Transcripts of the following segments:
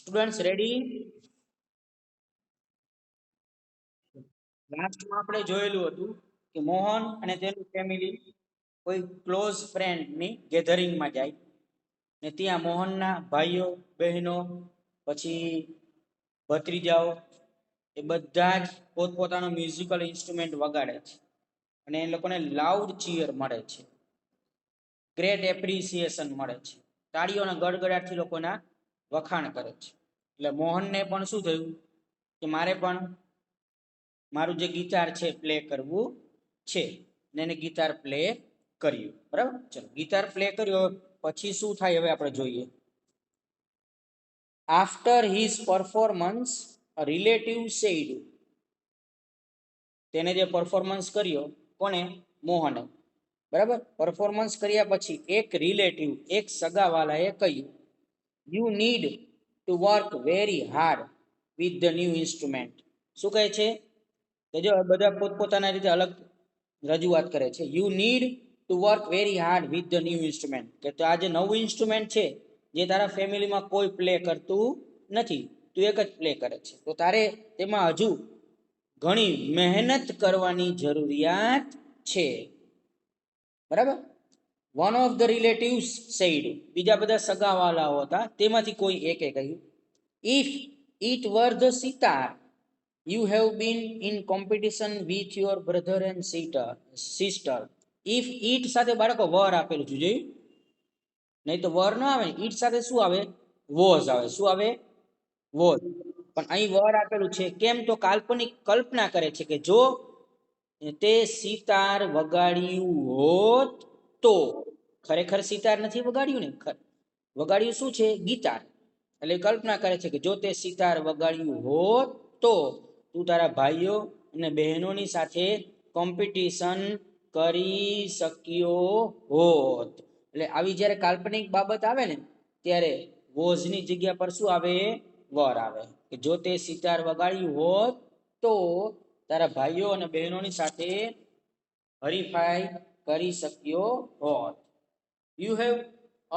Students ready? લાસ્ટમાં આપણે જોયેલું હતું કે મોહન અને તેનું ફેમિલી કોઈ ક્લોઝ ફ્રેન્ડની ગેધરિંગમાં જાય ને ત્યાં મોહનના ભાઈઓ બહેનો પછી ભત્રીજાઓ એ બધા જ પોતપોતાનો મ્યુઝિકલ ઇન્સ્ટ્રુમેન્ટ વગાડે છે અને એ લોકોને લાઉડ ચીયર મળે છે, ગ્રેટ એપ્રિસિએશન મળે છે, તાળીઓના ગડગડાટથી લોકોના વખાણ કરે છે. એટલે મોહનને પણ શું થયું કે મારે પણ મારું જે ગિટાર છે પ્લે કરવું છે ને એને ગિટાર પ્લે કર્યું. બરાબર, ચલો ગિટાર પ્લે કર્યો પછી શું થાય હવે આપણે જોઈએ. After his performance a relative said, તેને જે પરફોર્મન્સ કર્યો કોને? મોહને. બરાબર, પરફોર્મન્સ કર્યા પછી એક રિલેટિવ, એક સગાવાલાએ કહ્યું you need to work very hard with the new instrument. શું કહે છે કે જો બધા પોતપોતાના રીતે અલગ રજૂઆત કરે છે. You need to work very hard with the new instrument, કે તો આ જે નવું ઇન્સ્ટ્રુમેન્ટ છે જે તારા ફેમિલીમાં કોઈ પ્લે કરતું નથી, તું એક જ પ્લે કરે છે, તો તારે તેમાં હજુ ઘણી મહેનત કરવાની જરૂરિયાત છે. બરાબર, one of the relatives said, બીજા બધા સગાવાલાઓ હતા તેમાંથી કોઈ એકે કહ્યું if it were the sitar you have been in competition with your brother and sister. If it સાથે બાળકો વર આપેલું છે, જોયું? નહીં તો વર ન આવે, ઇટ સાથે શું આવે? વોઝ આવે. શું આવે? વોઝ. પણ અહીં વર આપેલું છે, કેમ? તો કાલ્પનિક કલ્પના કરે છે કે જો તે સિતાર વગાડ્યું હોત તો. ખરેખર સિતાર નથી વગાડ્યું ને, વગાડ્યું શું છે? ગિટાર. એટલે કલ્પના કરે છે કે જો તે સિતાર વગાડ્યું હોત તો તું તારા ભાઈઓ અને બહેનોની સાથે કોમ્પિટિશન કરી શક્યો હોત. એટલે આવી જ્યારે કાલ્પનિક બાબત આવે ને ત્યારે વોઝની જગ્યા પર શું આવે? વર આવે. કે જો તે સિતાર વગાડ્યું હોત તો તારા ભાઈઓ અને બહેનોની સાથે હરીફાઈ કરી શક્યો હોત. You have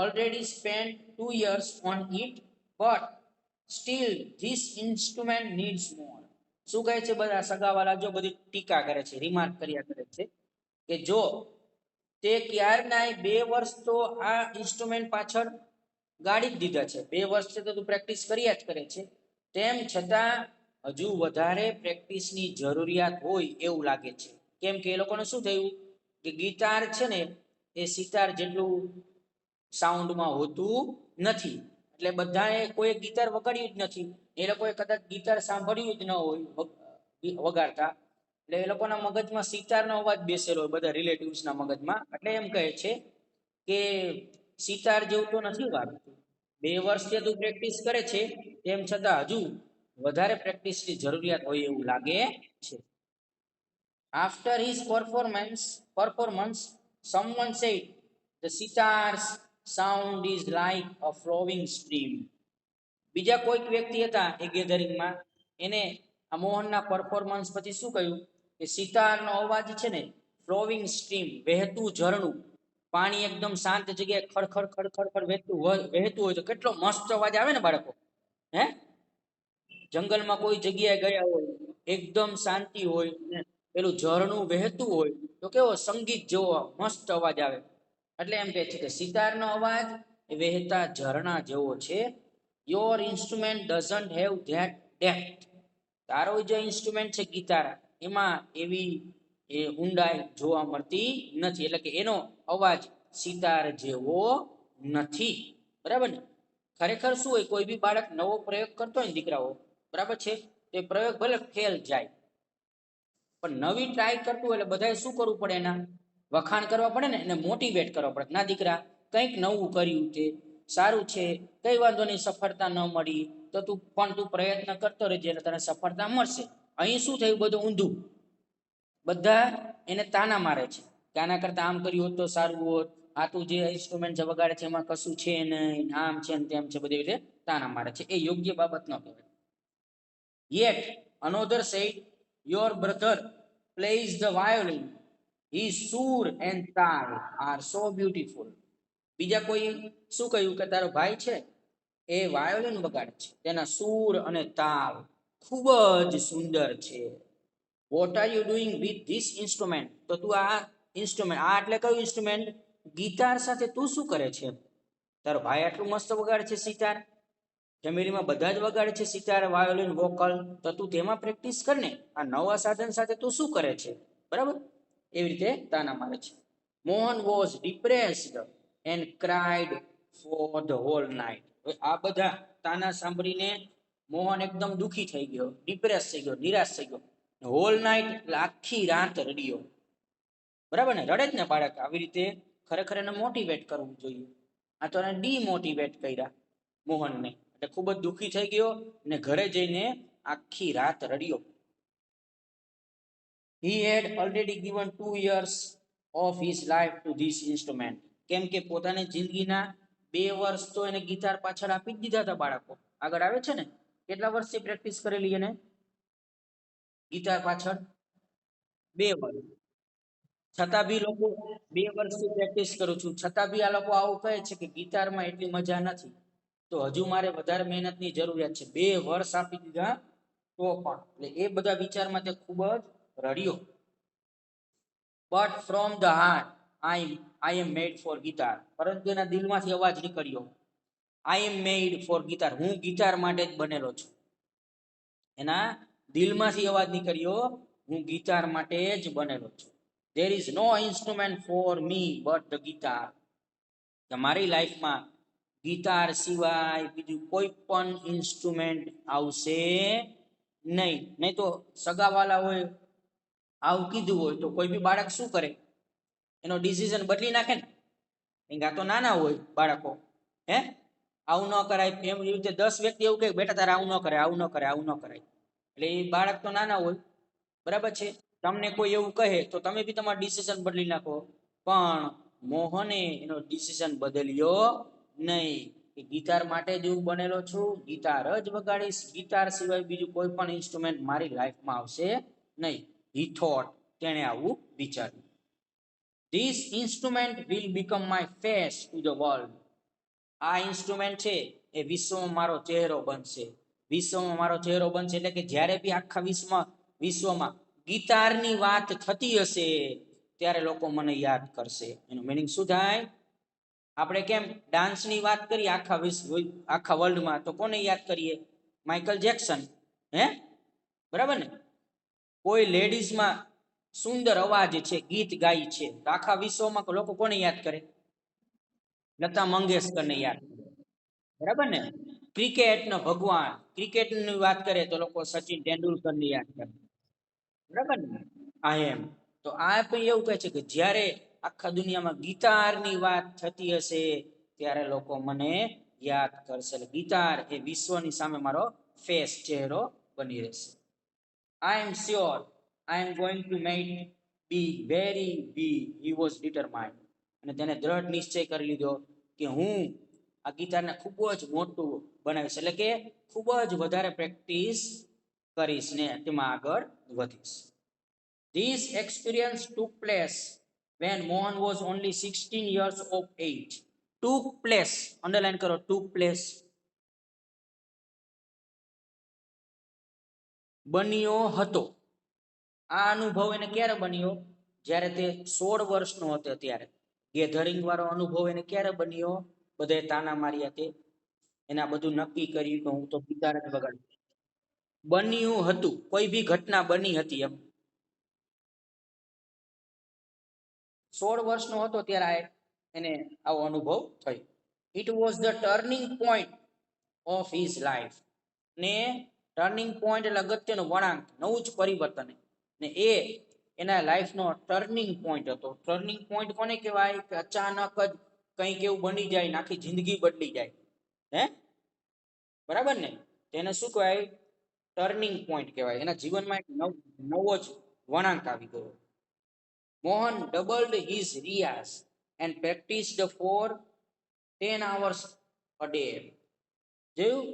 already spent 2 years on it, but still this instrument needs more. શું કહે છે? બધા સગાવાલા જો બધી ટીકા કરે છે, રિમાર્ક કર્યા કરે છે કે જો તે ક્યારના 2 વર્ષ તો આ ઇન્સ્ટ્રુમેન્ટ પાછળ ગાડી જ દીધા છે, 2 વર્ષથી તો તું પ્રેક્ટિસ કર્યા જ કરે છે, તેમ છતાં હજુ વધારે પ્રેક્ટિસની જરૂરિયાત હોય એવું લાગે છે. કેમ કે એ લોકોને શું થયું કે ગિટાર છે ને એ સિતાર જેટલું સાઉન્ડમાં હોતું નથી, એટલે બધાએ કોઈ ગિટાર વગાડ્યું જ નથી. એ લોકોએ કદાચ ગિટાર સાંભળ્યું જ ન હોય વગાડતા, એટલે એ લોકોના મગજમાં સિતારનો અવાજ બેસેલો હોય, બધા રિલેટિવ્સના મગજમાં. એટલે એમ કહે છે કે સિતાર જેવું તો નથી વાગતું, 2 વર્ષથી તું પ્રેક્ટિસ કરે છે તેમ છતાં હજુ વધારે પ્રેક્ટિસની જરૂરિયાત હોય એવું લાગે છે. After his performance someone said the sitar's sound is like a flowing stream. બીજા કોઈક વ્યક્તિ હતા એ ગેધરિંગમાં, એને આ મોહનના પરફોર્મન્સ પછી શું કહ્યું કે સિતારનો અવાજ છે ને ફ્લોવિંગ સ્ટ્રીમ, વહેતું ઝરણું, પાણી એકદમ શાંત જગ્યાએ ખડખડ ખડખડ વહેતું હોય તો કેટલો મસ્ત અવાજ આવે ને બાળકો. હે, જંગલમાં કોઈ જગ્યાએ ગયા હોય, એકદમ શાંતિ હોય ને પેલું ઝરણું વહેતું હોય તો કેવો સંગીત જેવો મસ્ત અવાજ આવે. એટલે એમ કહે છે કે સિતારનો અવાજ એ વહેતા ઝરણા જેવો છે. Your instrument doesn't have that depth. તારો જે ઇન્સ્ટ્રુમેન્ટ છે ગિટાર, એમાં એવી ઊંડાઈ જોવા મળતી નથી, એટલે કે એનો અવાજ સિતાર જેવો નથી. બરાબર ને? ખરેખર શું હોય, કોઈ બી બાળક નવો પ્રયોગ કરતો હોય ને દીકરાઓ, બરાબર છે, તો એ પ્રયોગ ભલે ફેલ જાય પણ નવી ટ્રાય કરતું એટલે બધાએ શું કરવું પડે? એના વખાણ કરવા પડે ને, એને મોટિવેટ કરવા પડે. ના દીકરા, કંઈક નવું કર્યું તે સારું છે, કઈ વાંધો નહીં, સફળતા ન મળી તો તું પ્રયત્ન કરતો રહેજે એટલે તને સફળતા મળશે. અહીં શું થયું? બધું ઊંધું. બધા એને તાના મારે છે કે આના કરતા આમ કર્યું હોત તો સારું હોત, આ તું જે ઇન્સ્ટ્રુમેન્ટ વગાડે છે એમાં કશું છે નહીં, આમ છે ને તેમ છે, બધી રીતે તાના મારે છે. એ યોગ્ય બાબત ન કહેવાય. Yet another said, your brother plays the violin, his sur and taal are so beautiful. બીજા કોઈ શું કહ્યું કે તારો ભાઈ છે એ વાયોલિન વગાડે છે, તેના સૂર અને તાલ ખૂબ જ સુંદર છે. What are you doing with this instrument? તો તું આ ઇન્સ્ટ્રુમેન્ટ, આ એટલે કયું ઇન્સ્ટ્રુમેન્ટ? ગિટાર સાથે તું શું કરે છે? તારો ભાઈ આટલું મસ્ત વગાડે છે સિતાર, ફેમિલીમાં બધા જ વગાડે છે સિતાર, વાયોલિન, વોકલ, તો તું તેમાં પ્રેક્ટિસ કર ને. આ નવા સાધન સાથે તું શું કરે છે? બરાબર, એવી રીતે તાના મારે છે. Mohan was depressed and cried for the whole night. આ બધા તાના સાંભળીને મોહન એકદમ દુખી થઈ ગયો, ડિપ્રેસ થઈ ગયો, નિરાશ થઈ ગયો. હોલ નાઇટ એટલે આખી રાત રડ્યો. બરાબર ને, રડે જ ને બાળક. આવી રીતે ખરેખર એને મોટિવેટ કરવું જોઈએ. આ તો એને ડીમોટિવેટ કર્યા મોહનને, એટલે ખૂબ જ દુઃખી થઈ ગયો ને ઘરે જઈને આખી રાત રડ્યો. He had already given 2 years of his life to this instrument. કેમ કે પોતાની જિંદગીના 2 વર્ષ તો એને ગિટાર પાછળ આપી જ દીધા હતા. બાળકો આગળ આવે છે ને, કેટલા વર્ષથી પ્રેક્ટિસ કરેલી એને ગિટાર પાછળ? 2 વર્ષ. છતાં બી લોકો 2 વર્ષથી પ્રેક્ટિસ કરું છું, છતાં બી આ લોકો આવું કહે છે કે ગિટારમાં એટલી મજા નથી, તો હજુ મારે વધારે મહેનતની જરૂરિયાત છે. 2 વર્ષ આપી દીધા તો પણ. એટલે એ બધા વિચારમાં તે ખૂબ જ રડ્યો. But from the heart I am made for guitar. પરંતુ એના દિલમાંથી અવાજ નીકળ્યો, I am made for guitar, હું ગિટાર માટે જ બનેલો છું. એના દિલમાંથી અવાજ નીકળ્યો, હું ગિટાર માટે જ બનેલો છું. There is no instrument for me but the guitar. તમારી લાઈફમાં ગિટાર સિવાય બીજું કોઈ પણ ઇન્સ્ટ્રુમેન્ટ આવશે નહીં. નહીં તો સગાવાલા હોય આવું કીધું હોય તો કોઈ બી બાળક શું કરે? એનો ડિસિઝન બદલી નાખે ને. આ તો નાના હોય બાળકો, હે આવું ન કરાય, એમ રીતે 10 વ્યક્તિ એવું કહે બેટા તારે આવું ન કરાય, આવું ન કરાય, આવું ન કરાય. એટલે એ બાળક તો નાના હોય, બરાબર છે. તમને કોઈ એવું કહે તો તમે બી તમારો ડિસિઝન બદલી નાખો. પણ મોહને એનો ડિસિઝન બદલ્યો નહીં, કે ગિટાર માટે જ હું બનેલો છું, ગિટાર જ વગાડીશ, ગિટાર સિવાય બીજું કોઈ પણ ઇન્સ્ટ્રુમેન્ટ મારી લાઈફમાં આવશે નહીં. હી થોટ, તેણે આવું વિચાર્યું. This instrument will become my face to the world. આ ઇન્સ્ટ્રુમેન્ટ છે એ વિશ્વમાં મારો ચહેરો બનશે. વિશ્વમાં મારો ચહેરો બનશે એટલે કે જ્યારે બી આખા વિશ્વમાં ગિટારની વાત થતી હશે ત્યારે લોકો મને યાદ કરશે. એનું મિનિંગ શું થાય? આપણે કેમ ડાન્સની વાત કરીએ આખા વર્લ્ડમાં, તો કોને યાદ કરીએ? માઇકલ જેક્સન, હે બરાબર ને. કોઈ લેડીઝમાં સુંદર અવાજ છે, ગીત ગાય છે, તો આખા વિશ્વમાં લોકો કોને યાદ કરે? લતા મંગેશકરને યાદ કરે, બરાબર ને. ક્રિકેટનો ભગવાન, ક્રિકેટની વાત કરે તો લોકો સચિન તેંડુલકરને યાદ કરે, બરાબર ને. આ એમ તો આ પણ એવું કહે છે કે જ્યારે આખા દુનિયામાં ગિટારની વાત થતી હશે ત્યારે લોકો મને યાદ કરશે. એટલે ગિટાર એ વિશ્વની સામે મારો ફેસ, ચહેરો બની રહેશે. I am sure I am going to make big, very big. He was determined. અને તેને દ્રઢ નિશ્ચય કરી લીધો કે હું આ ગિટારને ખૂબ જ મોટું બનાવીશ, એટલે કે ખૂબ જ વધારે પ્રેક્ટિસ કરીશ ને તેમાં આગળ વધીશ. This experience took place when Mohan was only 16 years of age. Took place, underline કરો, took place. બન્યો હતો. આ અનુભવ એને ક્યારે બન્યો? જ્યારે તે 16 વર્ષનો હતો ત્યારે. ગેધરિંગ વાળો અનુભવ એને ક્યારે બન્યો? બધે તાના માર્યા તે, એના બધું નક્કી કર્યું કે હું તો ગિટાર જ વગાડીશ. બન્યું હતું, કોઈ બી ઘટના બની હતી એમ. 16 વર્ષનો હતો ત્યારે એને આવો અનુભવ થયો. It was the turning point of his life. ને ટર્નિંગ પોઈન્ટ એટલે અગત્યનો વળાંક, નવું જ પરિવર્તન. ને એ એના લાઈફનો ટર્નિંગ પોઈન્ટ હતો. ટર્નિંગ પોઈન્ટ કોને કહેવાય? કે અચાનક જ કંઈક એવું બની જાય ને આખી જિંદગી બદલી જાય, હે બરાબર ને. તેને શું કહેવાય? ટર્નિંગ પોઈન્ટ કહેવાય. એના જીવનમાં એક નવો જ વળાંક આવી ગયો. Mohan doubled his riyaz and practised for 10 hours a day. જોયું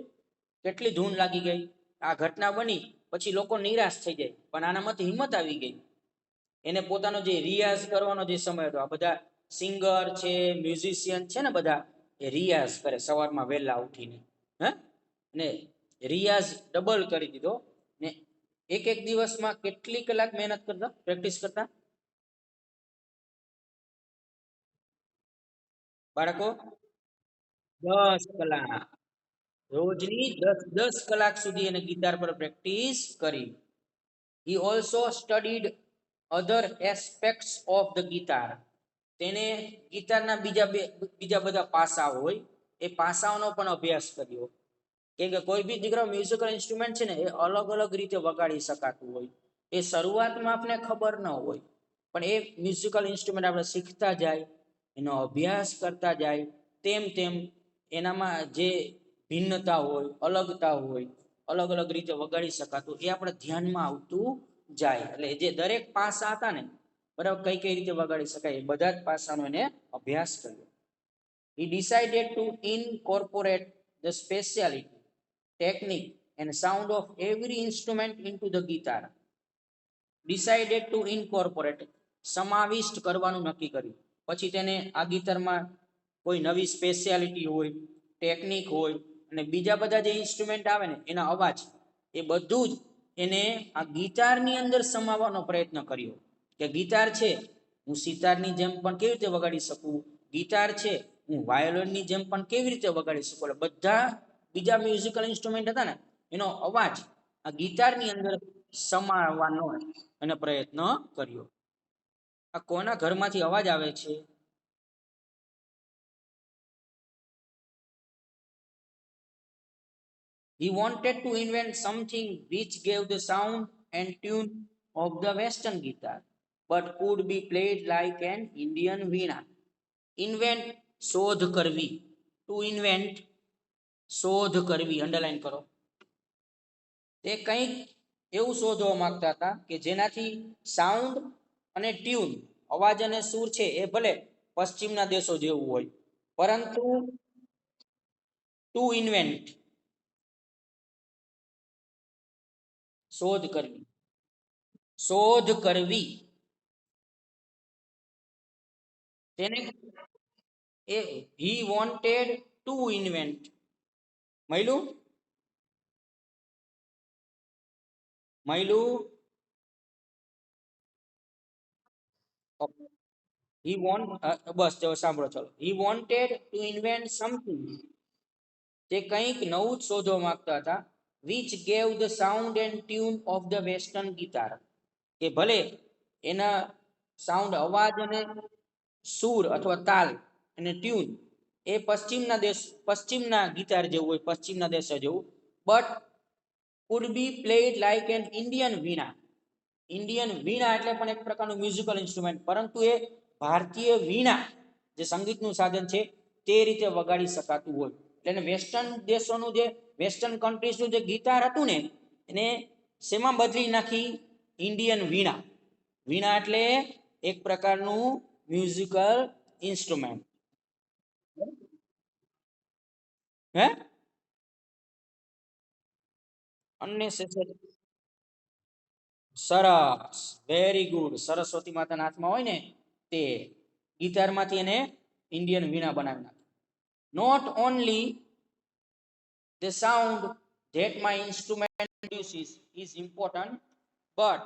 કેટલી ધૂન લાગી ગઈ. આ ઘટના બની પછી લોકો નિરાશ થઈ જાય, પણ આનામાંથી હિંમત આવી ગઈ. એને પોતાનો જે રિયાઝ કરવાનો જે સમય હતો, આ બધા સિંગર છે, મ્યુઝિશિયન છે ને, બધા એ રિયાઝ કરે સવારમાં વહેલા ઉઠીને. હે ને રિયાઝ ડબલ કરી દીધો ને એક એક દિવસમાં કેટલી કલાક મહેનત કરતા, પ્રેક્ટિસ કરતા બાળકો? 10 કલાક. રોજની 10 કલાક સુધી એને ગિટાર પર પ્રેક્ટિસ કરી. He also studied other aspects of the guitar. તેને ગિટારના બીજા બધા પાસા હોય એ પાસાઓનો પણ અભ્યાસ કર્યો. કેમ કે કોઈ બી દીકરો મ્યુઝિકલ ઇન્સ્ટ્રુમેન્ટ છે ને એ અલગ અલગ રીતે વગાડી શકાતું હોય. એ શરૂઆતમાં આપણે ખબર ન હોય, પણ એ મ્યુઝિકલ ઇન્સ્ટ્રુમેન્ટ આપણે શીખતા જાય, એનો અભ્યાસ કરતા જાય, તેમ તેમ એનામાં જે ભિન્નતા હોય, અલગતા હોય, અલગ અલગ રીતે વગાડી શકાતું એ આપણે ધ્યાનમાં આવતું જાય. એટલે જે દરેક પાસા હતા ને, બરાબર, કઈ કઈ રીતે વગાડી શકાય એ બધા જ પાસાનો એને અભ્યાસ કર્યો. He decided to incorporate the speciality, technique and sound of every instrument into the guitar. Decided to incorporate, સમાવિષ્ટ કરવાનું નક્કી કર્યું. પછી તેને આ ગિટારમાં કોઈ નવી સ્પેશિયાલિટી હોય, ટેકનિક હોય અને બીજા બધા જે ઇન્સ્ટ્રુમેન્ટ આવે ને એના અવાજ, એ બધું જ એને આ ગિટારની અંદર સમાવવાનો પ્રયત્ન કર્યો. કે ગિટાર છે હું સિતારની જેમ પણ કેવી રીતે વગાડી શકું, ગિટાર છે હું વાયોલિનની જેમ પણ કેવી રીતે વગાડી શકું. એટલે બધા બીજા મ્યુઝિકલ ઇન્સ્ટ્રુમેન્ટ હતા ને એનો અવાજ આ ગિટારની અંદર સમાવવાનો એને પ્રયત્ન કર્યો. આ કોના ઘરમાંથી અવાજ આવે છે? He wanted to invent something which gave the sound and tune of the Western guitar, but could be played like an Indian veena. Invent, શોધ કરવી. To invent, શોધ કરવી, અંડરલાઈન કરો. તે કંઈક એવું શોધવા માંગતા હતા કે જેનાથી સાઉન્ડ અને ટ્યુન, અવાજ અને સૂર છે એ ભલે પશ્ચિમના દેશો જેવું હોય, પરંતુ ટુ ઇન્વેન્ટ, શોધ કરવી, શોધ કરવી. તેને એ he wanted to invent. મયલું મયલું he want બસ જો સાંભળો ચલો. he wanted to invent something, તે કંઈક નવું જ શોધવા માંગતા હતા, which gave the sound and tune of the western guitar, કે ભલે એના સાઉન્ડ, અવાજ અને સૂર અથવા તાલ અને ટ્યુન એ પશ્ચિમના ગિટાર જેવું હોય, પશ્ચિમના દેશો જેવું, but could be played like an Indian veena. Indian veena એટલે પણ એક પ્રકારનું મ્યુઝિકલ ઇન્સ્ટ્રુમેન્ટ, પરંતુ એ ભારતીય વીણા જે સંગીતનું સાધન છે તે રીતે વગાડી શકાતું હોય. એટલે વેસ્ટર્ન દેશોનું જે વેસ્ટર્ન કન્ટ્રીઝનું જે ગિટાર હતું ને એને શેમાં બદલી નાખી? ઇન્ડિયન વીણા. વીણા એટલે એક પ્રકારનું મ્યુઝિકલ ઇન્સ્ટ્રુમેન્ટ. હે અનનેસેસરી. સરસ, વેરી ગુડ. સરસ્વતી માતાના હાથમાં હોય ને તે ગિટારમાંથી એને ઇન્ડિયન વીણા બનાવી નાખી. Not only the sound that my instrument produces is important, but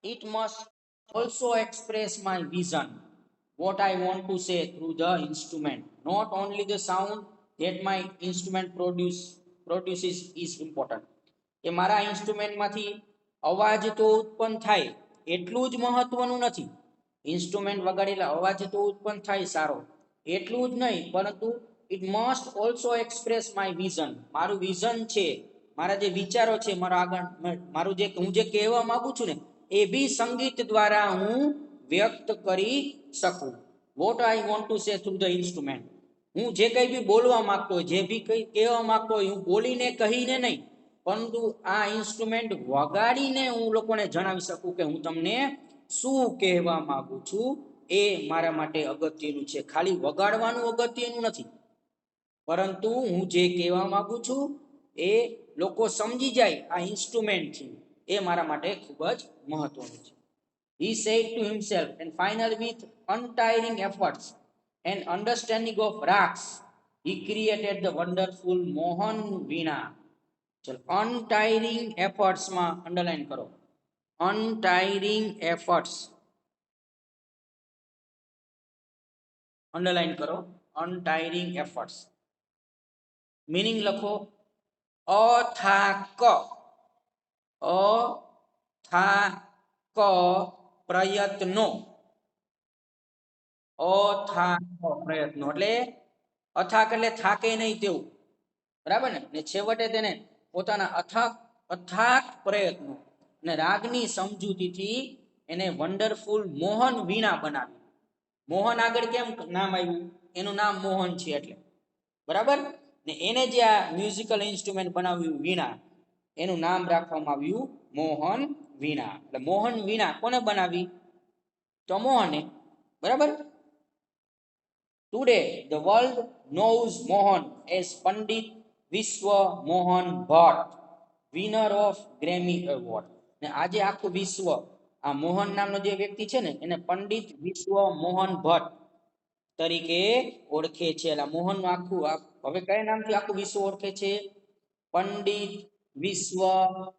it must also express my vision, what I want to say through the instrument. Not only the sound that my instrument produces is important. કે મારા ઇન્સ્ટ્રુમેન્ટમાંથી અવાજ તો ઉત્પન્ન થાય એટલું જ મહત્વનું નથી. ઇન્સ્ટ્રુમેન્ટ વગાડેલા અવાજ તો ઉત્પન્ન થાય સારો એટલું જ નહીં, પરંતુ it must also express my vision, મારું વિઝન છે, મારા જે વિચારો છે, મારો આગળ મારું જે હું જે કહેવા માંગુ છું ને એ બી સંગીત દ્વારા હું વ્યક્ત કરી શકું. What I want to say through the instrument. હું જે કંઈ બી બોલવા માંગતો હોય, જે બી કંઈ કહેવા માંગતો હોય, હું બોલીને કહીને નહીં, પરંતુ આ ઇન્સ્ટ્રુમેન્ટ વગાડીને હું લોકોને જણાવી શકું કે હું તમને શું કહેવા માંગુ છું. એ મારા માટે અગત્યનું છે. ખાલી વગાડવાનું અગત્યનું નથી, પરંતુ હું જે કહેવા માંગુ છું એ લોકો સમજી જાય આ ઇન્સ્ટ્રુમેન્ટથી, એ મારા માટે ખૂબ જ મહત્વનું છે. He said to himself, and finally with untiring efforts and understanding of rags, he created the wonderful Mohan વીણા. ચલો અનટાયરિંગ એફર્ટ્સ માં અંડરલાઈન કરો. અનટાયરિંગ એફર્ટ્સ અંડરલાઈન કરો. અનટાયરિંગ એફર્ટ્સ મીનિંગ લખો. અથાક અથાક પ્રયત્નો. અથાક પ્રયત્નો એટલે અથાક એટલે થાકે નહીં તેવું, બરાબર ને છેવટે તેને પોતાના અથાક અથાક પ્રયત્નો અને રાગની સમજૂતીથી એને વન્ડરફુલ મોહન વીણા બનાવી. મોહન આગળ કેમ નામ આવ્યું? એનું નામ મોહન છે એટલે, બરાબર ને એને જે આ મ્યુઝિકલ ઇન્સ્ટ્રુમેન્ટ બનાવ્યું વીણા, એનું નામ રાખવામાં આવ્યું મોહન વીણા. એટલે મોહન વીણા કોને બનાવી? તો મોહને, બરાબર. Today the world knows Mohan as Pandit Vishwa Mohan Bhatt, winner of Grammy award. ને આજે આખું વિશ્વ આ મોહન નામનો જે વ્યક્તિ છે ને એને પંડિત વિશ્વ મોહન ભટ્ટ તરીકે ઓળખે છે. એટલે મોહન નું આખું હવે કયા નામથી આખું વિશ્વ ઓળખે છે? પંડિત વિશ્વ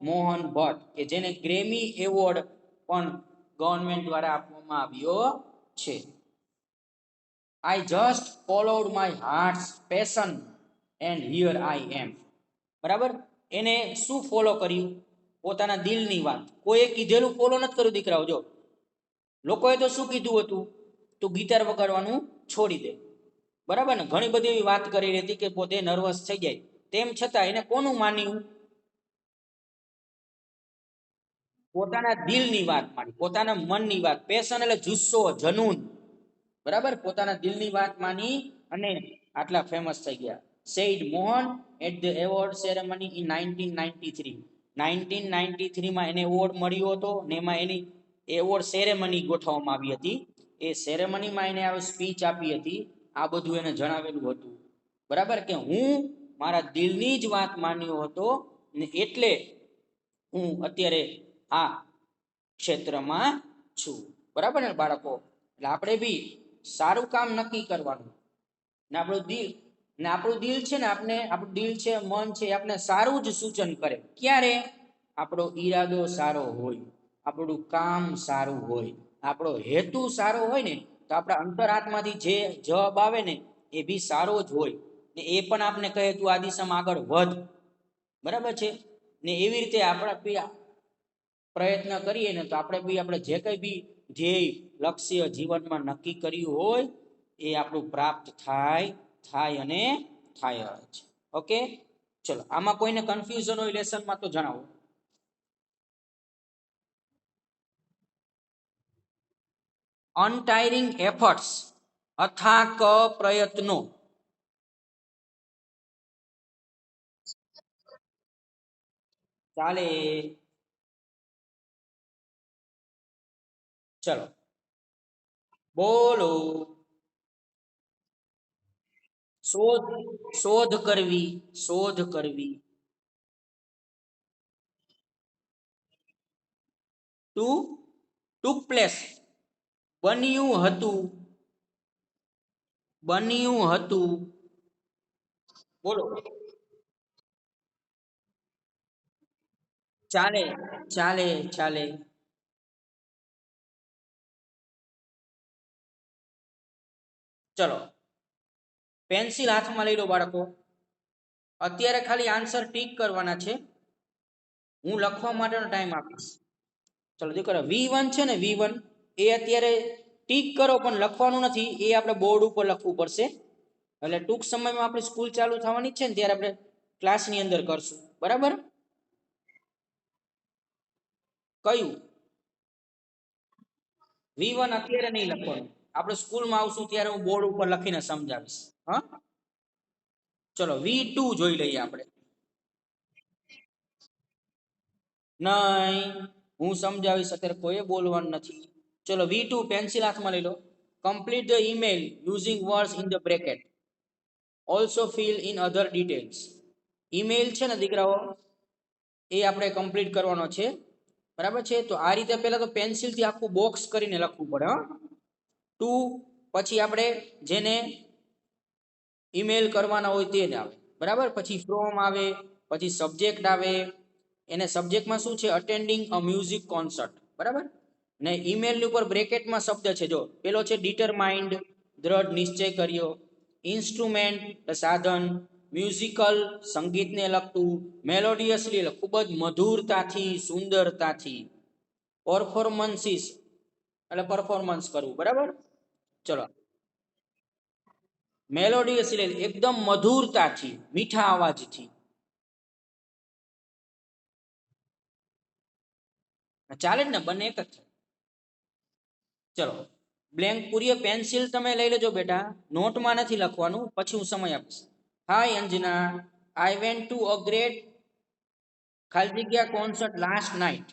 મોહન ભટ્ટ, કે જેને ગ્રેમી એવોર્ડ પણ ગવર્નમેન્ટ દ્વારા આપવામાં આવ્યો છે. I just followed my heart's passion and here I am. બરાબર, એને શું ફોલો કર્યું? પોતાના દિલની વાત. કોઈએ કીધેલું ફોલો નથી કર્યું દીકરાઓ. જો લોકોએ તો શું કીધું હતું? તું ગિટાર વગાડવાનું છોડી દે, બરાબર ને. ઘણી બધી એવી વાત કરી રહી હતી કે પોતે નર્વસ થઈ જાય, તેમ છતાં એને કોનું માન્યું? પોતાના દિલની વાત માની, પોતાના મનની વાત. પેશન એટલે જુસ્સો, જનૂન, બરાબર. પોતાના દિલની વાત માની અને આટલા ફેમસ થઈ ગયા. Said Mohan at the award ceremony in 1993. 1993 માં એને એવોર્ડ મળ્યો હતો ને એમાં એની એવોર્ડ સેરેમની ગોઠવવામાં આવી હતી. એ સેરેમનીમાં એને આ સ્પીચ આપી હતી. આ બધું એને જણાવેલું હતું, બરાબર, કે હું મારા દિલની જ વાત માન્યો હતો ને એટલે હું અત્યારે આ ક્ષેત્રમાં છું, બરાબર ને બાળકો. એટલે આપણે બી સારું કામ નક્કી કરવાનું ને આપણું દિલ છે ને આપણું દિલ છે, મન છે, આપણે સારું જ સૂચન કરે. ક્યારે? આપણો ઈરાદો સારો હોય, આપણું કામ સારું હોય, આપણો હેતુ સારો હોય ને તો આપણા અંતરાત્માથી જે જવાબ આવે ને એ બી સારો જ હોય ને એ પણ આપણે કહે તું આ દિશામાં આગળ વધ, બરાબર છે ને. એવી રીતે આપણે પ્રયત્ન કરીએ ને તો આપણે જે કંઈ બી ધ્યેય લક્ષ્ય જીવનમાં નક્કી કર્યું હોય એ આપણું પ્રાપ્ત થાય અને થાય જ. ઓકે, ચલો આમાં કોઈને કન્ફ્યુઝન હોય લેસનમાં તો જણાવો. અનટાયરિંગ એફર્ટ્સ, અથાક પ્રયત્નો. ચાલે, ચલો બોલો. શોધ, શોધ કરવી, શોધ કરવી. ટુક પ્લેસ, બન્યું હતું, બન્યું હતું. બોલો. ચાલે, ચાલે, ચાલે. ચલો પેન્સિલ હાથમાં લઈ લો બાળકો. અત્યારે ખાલી આન્સર ટીક કરવાના છે, હું લખવા માટેનો ટાઈમ આપીશ. ચલો દીકરો V1 છે ને V1 એ અત્યારે ટીક કરો પણ લખવાનું નથી, એ આપણે બોર્ડ ઉપર લખવું પડશે. એટલે ટૂંક સમયમાં આપણી સ્કૂલ ચાલુ થવાની છે ને ત્યારે આપણે ક્લાસની અંદર કરશું, બરાબર. કયું? V1 અત્યારે નહીં લખવાનું, આપણે સ્કૂલમાં આવશું ત્યારે હું બોર્ડ ઉપર લખીને સમજાવીશ. હા, ચલો V2 જોઈ લઈએ આપણે. નહીં, હું સમજાવીશ, અત્યારે કોઈ બોલવાનું નથી. ચલો V2 પેન્સિલ હાથમાં લઈ લો. Complete the email using words in the bracket. Also fill in other details. Email છે ને દીકરાઓ એ આપણે કમ્પ્લીટ કરવાનો છે, બરાબર છે. તો આ રીતે પહેલા તો પેન્સિલથી આખું બોક્સ કરીને લખવું પડે. હા, ટુ પછી આપણે જેને ઈમેલ કરવાના હોય તે જ આવે બરાબર. પછી ફ્રોમ આવે, પછી સબ્જેક્ટ આવે. એને સબ્જેક્ટમાં શું છે? અટેન્ડિંગ અ મ્યુઝિક કોન્સર્ટ, બરાબર. ને ઈમેલ ઉપર બ્રેકેટમાં શબ્દ છે જો, પેલો છે ડિટરમાઇન્ડ, દ્રઢ નિશ્ચય કર્યો. ઇન્સ્ટ્રુમેન્ટ સાધન, મ્યુઝિકલ સંગીતને લગતું, મેલોડિયસલી એટલે ખૂબ જ મધુરતાથી, સુંદરતાથી. પરફોર્મન્સીસ એટલે પરફોર્મન્સ કરવું, બરાબર. ચલો, મેલોડિયસ એટલે એકદમ મધુરતાથી, મીઠા અવાજથી. ચાલે જ ને, બંને એક જ છે. ચલો, બ્લેન્ક પૂરીએ પેન્સિલ તમે લઈ લેજો બેટા, નોટમાં નથી લખવાનું, પછી હું સમય આપીશ. Hi Anjana, I went to a great ખાલી જગ્યા કોન્સર્ટ લાસ્ટ નાઇટ.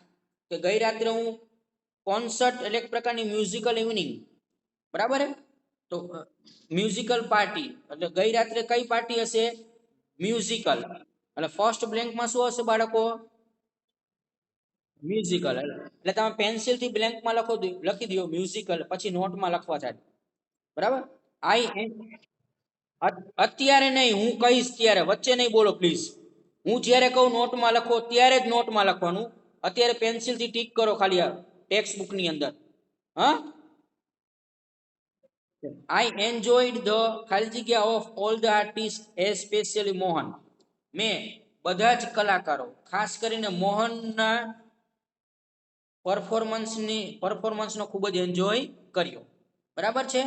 કે ગઈ રાત્રે હું કોન્સર્ટ એટલે એક પ્રકારની મ્યુઝિકલ ઇવનિંગ, બરાબર. તો મ્યુઝિકલ પાર્ટી એટલે ગઈ રાત્રે કઈ પાર્ટી હશે? મ્યુઝિકલ. એટલે ફર્સ્ટ બ્લેન્કમાં શું હશે બાળકો? મ્યુઝિકલ. એટલે તમે પેન્સિલ થી બ્લેન્કમાં લખી દો મ્યુઝિકલ, પછી નોટમાં લખવા થાય, બરાબર. આઈ અત્યારે નહીં, હું કહીશ ત્યારે, વચ્ચે નહીં બોલો પ્લીઝ. હું જ્યારે કહું નોટમાં લખો ત્યારે જ નોટમાં લખવાનું. અત્યારે પેન્સિલ થી ટીક કરો ખાલી આ ટેક્સ્ટ બુક ની અંદર. હા, આઈ એન્જોયડ ધ ખાલી જગ્યા of all the artist especially Mohan. મેં બધા જ કલાકારો, ખાસ કરીને મોહનના પરફોર્મન્સનો ખૂબ જ એન્જોય કર્યો, બરાબર છે.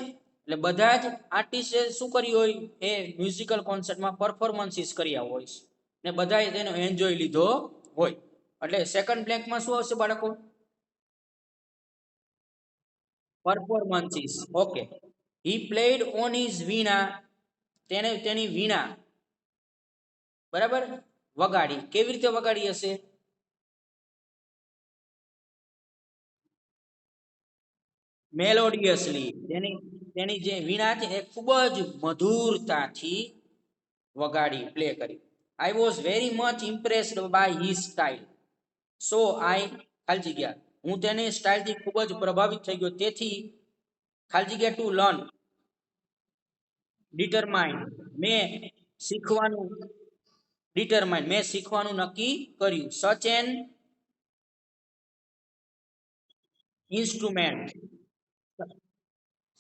એટલે બધા જ આર્ટિસ્ટે શું કર્યું હોય? એ મ્યુઝિકલ કોન્સર્ટમાં પરફોર્મન્સીસ કર્યા હોય ને બધાએ તેનો એન્જોય લીધો હોય. એટલે સેકન્ડ બ્લેન્કમાં શું આવશે બાળકો? Performances. Okay. He played on his veena. તેને તેની વીણા, બરાબર, વગાડી. કેવી રીતે વગાડી હશે? મેલોડિયસલી. તેની તેની જે વીણા છે એ ખૂબ જ મધુરતાથી વગાડી, પ્લે કરી. I was very much impressed by his style. So I ખાલી જગ્યા, હું તેની સ્ટાઇલથી ખૂબ જ પ્રભાવિત થઈ ગયો, તેથી ખાલી જગ્યા ટુ લર્ન. ડિટરમાઇન્ડ, મેં શીખવાનું, ડિટરમાઇન્ડ મેં શીખવાનું નક્કી કર્યું. Such an instrument.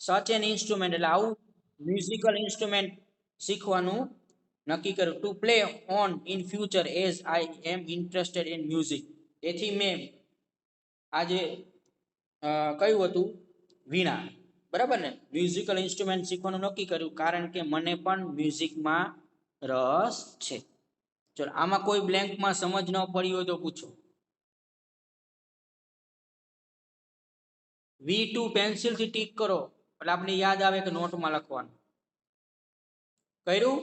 Such an instrument એટલે આવું મ્યુઝિકલ ઇન્સ્ટ્રુમેન્ટ શીખવાનું નક્કી કર્યું. To play on in future as I am interested in music. તેથી મેં આજે કયું હતું? વીણા, બરાબર ને. મ્યુઝિકલ ઇન્સ્ટ્રુમેન્ટ શીખવાનું નક્કી કર્યું કારણ કે મને પણ મ્યુઝિકમાં રસ છે. ચલો, આમાં કોઈ બ્લેન્કમાં સમજ ન પડી હોય તો પૂછો. V2 પેન્સિલ થી ટીક કરો એટલે આપણે યાદ આવે કે નોટમાં લખવાનું. કર્યું?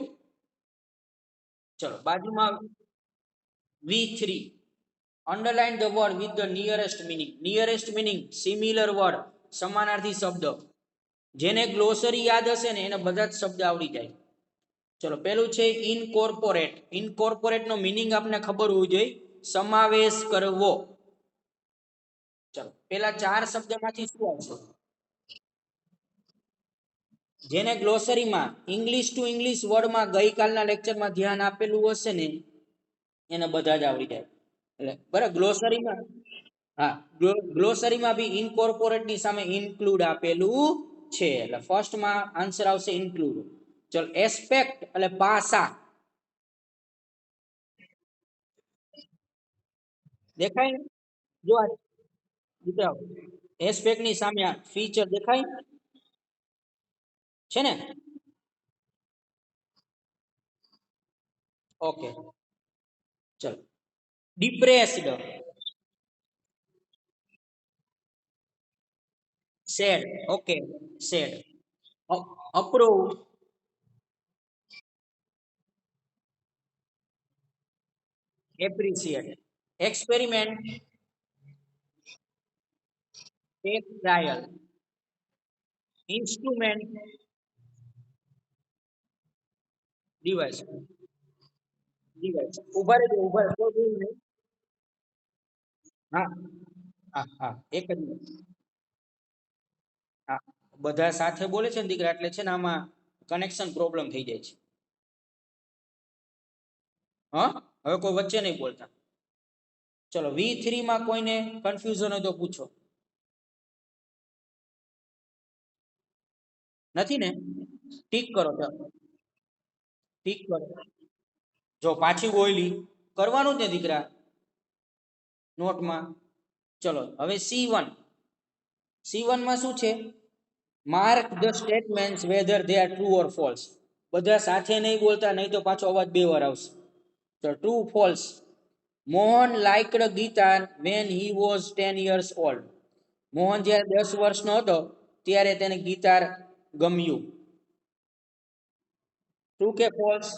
ચલો, બાજુમાં V3 underline the word with the nearest meaning. Nearest meaning similar word, સમાનાર્થી શબ્દ. જેને ગ્લોસરી યાદ હશે ને એને બધા જ શબ્દ આવડી જાય. ચલો, પેલું છે ઇનકોર્પોરેટ. ઇનકોર્પોરેટ નો મિનિંગ આપને ખબર હોવી જોઈએ, સમાવેશ કરવો. ચલો, પેલા ચાર શબ્દમાંથી શું આવશે? જેને ગ્લોસરીમાં ઇંગ્લિશ ટુ ઇંગ્લિશ વર્ડમાં ગઈકાલના લેક્ચરમાં ધ્યાન આપેલું હશે ને એને બધા જ આવડી જાય. એટલે બરાબર, ગ્લોસરીમાં, હા, ગ્લોસરીમાં બી ઇનકોર્પોરેટ ની સામે ઇન્ક્લુડ આપેલું છે. એટલે ફર્સ્ટમાં આન્સર આવશે ઇન્ક્લુડ. ચલો, એસ્પેક્ટ એટલે પાસા. દેખાય? જો એસ્પેક્ટ ની સામે ફીચર દેખાય છે ને? ઓકે, ચલો. Depressed, sad. Okay, sad. Approve, appreciate. Experiment, take trial. Instrument, device. Device. ઉભા રહેજો, ઉભા રહેજો. હા, હા, હા, એક જ મિનિટ. હા, બધા સાથે બોલે છે ને દીકરા, એટલે છે ને આમાં કનેક્શન પ્રોબ્લેમ થઈ જાય છે. હા, હવે કોઈ વચ્ચે નહીં બોલતા. ચલો V3 માં કોઈને કન્ફ્યુઝન હોય તો પૂછો. નથી ને? ટીક કરો, ચાલો ટીક કરો. જો પાછી બોયલી કરવાનું ને દીકરા નોટમાં. ચલો હવે C1 માં શું છે? Mark the statements whether they are true or false. બધા સાથે નહીં બોલતા, નહીં તો પાછો અવાજ બે વાર આવશે. તો true false. Mohan liked guitar when he was 10 years old. Mohan જ્યારે 10 વર્ષનો હતો ત્યારે તેને ગીતાર ગમ્યું. ટ્રુ કે ફોલ્સ?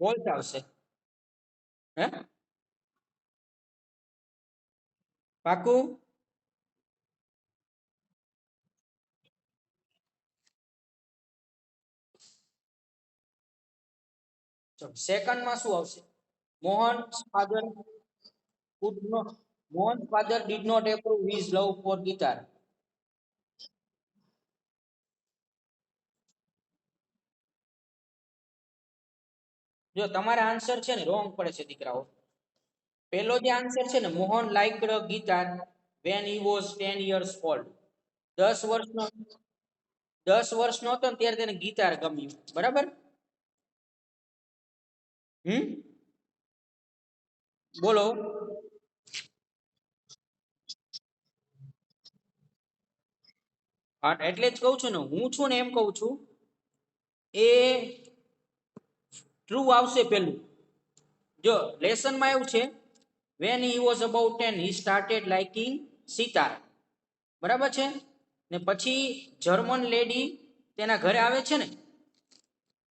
ફોલ્સ આવશે. હે, પાકું? સેકન્ડમાં શું આવશે? મોહન's father could not Mohan's father did not approve his love for guitar. જો તમારા આન્સર છે ને રોંગ પડે છે દીકરાઓ. પહેલો જે આન્સર છે ને, Mohan liked guitar when he was 10 years old. 10 વર્ષનો 10 વર્ષનો હતો ને ત્યારે તેને ગીતાર ગમ્યું. બરાબર? બોલો. હા, એટલે જ કહું છું ને, હું છું ને એમ કહું છું એ ટ્રુ આવશે પેલું. જો લેસનમાં એવું છે, when he was about 10 he started liking sitar. બરાબર છે ને? પછી જર્મન લેડી તેના ઘરે આવે છે ને,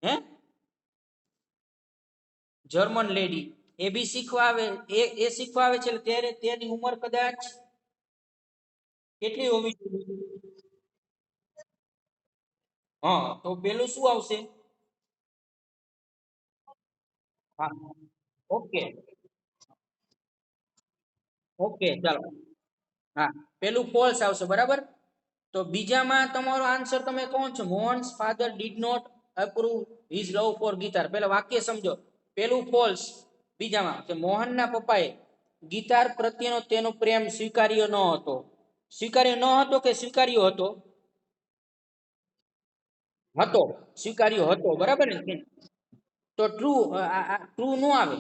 હે, જર્મન લેડી એ બી શીખવા આવે, એ શીખવા આવે છે ત્યારે તેની ઉંમર કદાચ કેટલી હોવી જોઈએ? હા, તો પેલું શું આવશે? હા, ઓકે ઓકે ચાલો. હા, પેલું ફોલ્સ આવશે. બરાબર? તો બીજામાં તમારો આન્સર તમે કોણ છો? Mohan's father did not approve his love for guitar. પેલા વાક્ય સમજો. પેલું ફોલ્સ. બીજામાં કે મોહનના પપ્પાએ ગિટાર પ્રત્યેનો તેનો પ્રેમ સ્વીકાર્યો ન હતો. સ્વીકાર્યો ન હતો કે સ્વીકાર્યો હતો? હતો. સ્વીકાર્યો હતો. બરાબર ને? તો ટ્રુ, ટ્રુ નો આવે.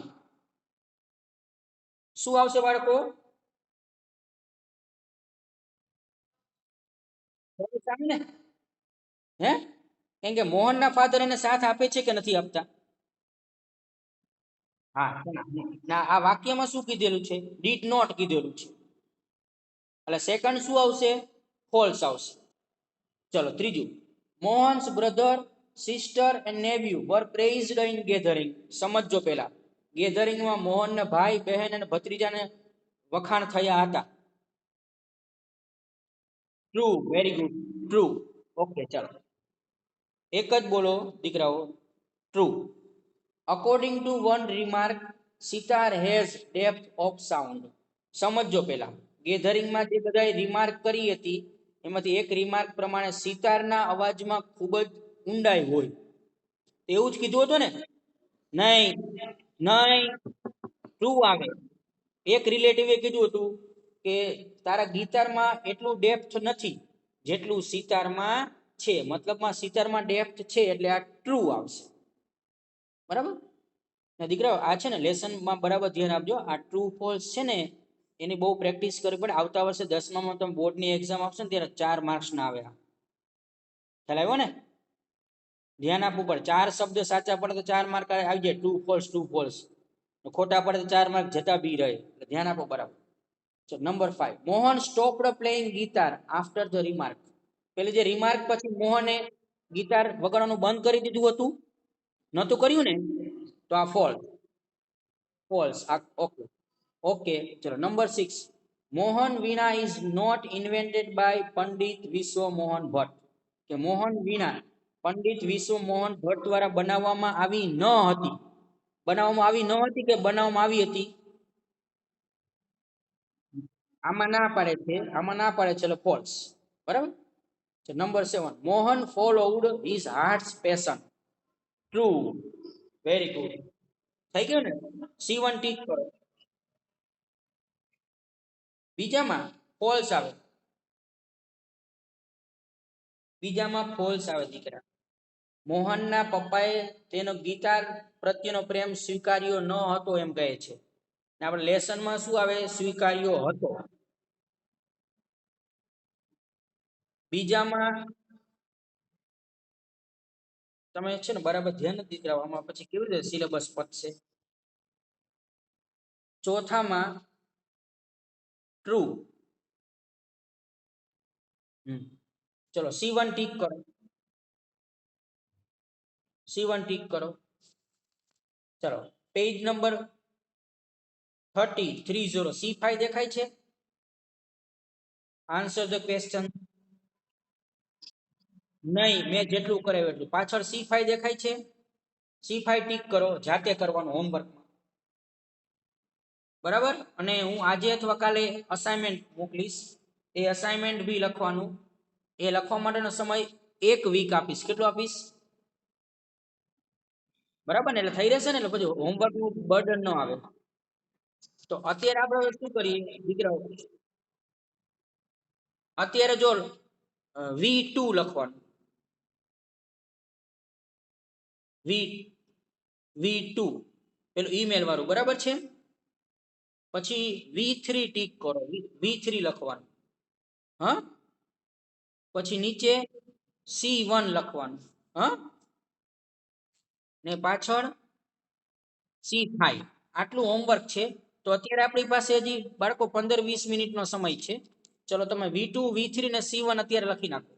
શું આવશે બાળકો? ને હે, કેમ કે મોહનના ફાધર એને સાથ આપે છે કે નથી આપતા? હા, ના આ વાક્યમાં શું કીધેલું છે? ડીડ નોટ કીધેલું છે. એટલે સેકન્ડ શું આવશે? ફોલ્સ આવશે. ચલો ત્રીજું. Mohan's brother sister and nephew were praised in gathering. સમજો પેલા. ગેધરિંગમાં મોહનના ભાઈ બહેન અને ભત્રીજાને વખાણ થયા હતા. True, very good, true. Okay ચાલો, એક જ બોલો દીકરાઓ. True. According to one remark sitar has depth of sound. સમજો પેલા. ગેધરિંગમાં જે બધાએ રિમાર્ક કરી હતી એમાંથી એક રિમાર્ક પ્રમાણે સિતારના અવાજમાં ખૂબ જ ઊંડાઈ હોય. એવું જ કીધું હતું ને? નહીં, નહીં, ટ્રુ આવે. એક રિલેટિવે કીધું હતું કે તારા ગિટારમાં એટલું ડેપ્થ નથી જેટલું સિતારમાં છે. મતલબમાં સિતારમાં ડેપ્થ છે, એટલે આ ટ્રુ આવશે. બરાબર ને દીકરાઓ? આ છે ને લેસનમાં બરાબર ધ્યાન આપજો. આ ટ્રુ ફોલ્સ છે ને એની બહુ પ્રેક્ટિસ કરવી પડે. આવતા વર્ષે 10મામાં તમે બોર્ડની એક્ઝામ આપશો ને ત્યારે 4 માર્ક્સ ના આવે. ખ્યાલ આવ્યો ને? ધ્યાન આપવું પડે. 4 શબ્દ સાચા પડે તો 4 માર્ક આવી જાય. True false, true false. ખોટા પડે તો 4 માર્ક જતા બી રહે. ધ્યાન આપો બરાબર. Number 5. Mohan stopped playing guitar after the remark. પેલી જે રિમાર્ક પછી મોહને ગિટાર વગાડવાનું બંધ કરી દીધું હતું, નતું કર્યું ને? તો આ ફોલ્સ. ફોલ્સ. Okay okay. ચલો number 6. Mohan veena is not invented by Pandit Vishwa Mohan Bhatt. કે મોહન વીણા પંડિત વિશ્વ મોહન ભટ્ટ દ્વારા બનાવવામાં આવી ન હતી. બનાવવામાં આવી ન હતી કે બનાવવામાં આવી હતી? આમાં ના પાડે છે, આમાં ના પાડે છે, એટલે ફોલ્સ. બરાબર? Number 7, Mohan followed his heart's passion. True. Very good. થઈ ગયું ને? C1 ટીક કરો. બીજામાં ફોલ્સ આવે. બીજામાં ફોલ્સ આવે દીકરા. મોહનના પપ્પાએ તેનો ગિટાર પ્રત્યેનો પ્રેમ સ્વીકાર્યો ન હતો એમ કહે છે. આપણે લેસનમાં શું આવે? સ્વીકાર્યો હતો. બીજામાં તમે છે ને બરાબર ધ્યાન નથી દીકરા, આમાં પછી કેવી રીતે સિલેબસ પતશે? ચોથામાં ટ્રુ. ચલો C1 ટીક કરો. C1 ટીક કરો. ચલો પેજ નંબર 30 C5 દેખાય છે? Answer the question. નહીં, મેં જેટલું કરાવ્યું એટલું. પાછળ C5 દેખાય છે? C5 ટીક કરો, જાતે કરવાનું હોમવર્કમાં. બરાબર. અને હું આજે અથવા કાલે અસાઇનમેન્ટ મોકલીશ, એ અસાઇનમેન્ટ બી લખવાનું. એ લખવા માટેનો સમય 1 વીક આપીશ. કેટલું આપીશ? બરાબર ને? એટલે થઈ રહેશે ને, એટલે પછી હોમવર્ક નું બર્ડન ન આવે. તો અત્યારે આપણે શું કરીએ દીકરાઓ? અત્યારે જો V2 લખવાનું. V2 પેલું ઈમેલ વાળું, બરાબર છે? પછી V3 ટીક કરો. V3 લખવાનું. હા, પછી નીચે C1 લખવાનું. હા, ને પાછળ C5. આટલું હોમવર્ક છે. તો અત્યારે આપણી પાસે હજી બાળકો 15-20 મિનિટનો સમય છે. ચલો તમે V2 V3 ને C1 અત્યારે લખી નાખો.